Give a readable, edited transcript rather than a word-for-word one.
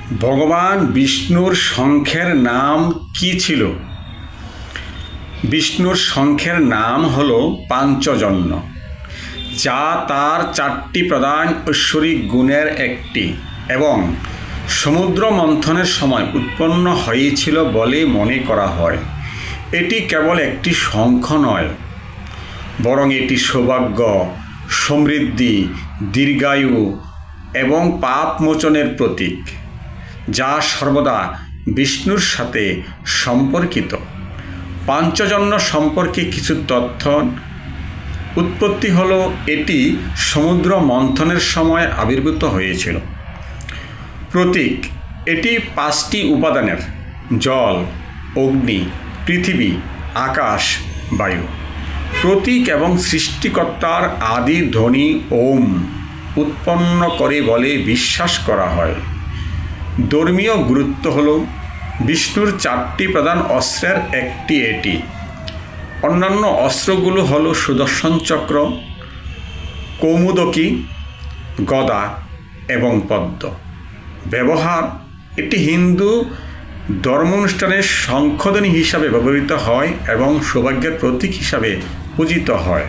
ভগবান বিষ্ণুর শঙ্খের নাম কি ছিল? বিষ্ণুর শঙ্খের নাম হল পাঞ্চজন্য, যা তার 4টি প্রধান ঐশ্বরিক গুণের একটি এবং সমুদ্র মন্থনের সময় উৎপন্ন হয়েছিল বলে মনে করা হয়। এটি কেবল একটি শঙ্খ নয়, বরং এটি সৌভাগ্য, সমৃদ্ধি, দীর্ঘায়ু এবং পাপ মোচনের প্রতীক, যা সর্বদা বিষ্ণুর সাথে সম্পর্কিত। পাঞ্চজন্য সম্পর্কে কিছু তথ্য। উৎপত্তি হল এটি সমুদ্র মন্থনের সময় আবির্ভূত হয়েছিল। প্রতীক: এটি 5টি উপাদানের জল, অগ্নি, পৃথিবী, আকাশ, বায়ু। প্রতীক এবং সৃষ্টিকর্তার আদি ধ্বনি ওম উৎপন্ন করে বলে বিশ্বাস করা হয়। ধর্মীয় গুরুত্ব হল বিষ্ণুর 4টি প্রধান অস্ত্রের একটি এটি। অন্যান্য অস্ত্রগুলো হল সুদর্শন চক্র, কৌমুদকী, গদা এবং পদ্ম। ব্যবহার: এটি হিন্দু ধর্মানুষ্ঠানে শঙ্খধ্বনি হিসাবে ব্যবহৃত হয় এবং সৌভাগ্যের প্রতীক হিসাবে পূজিত হয়।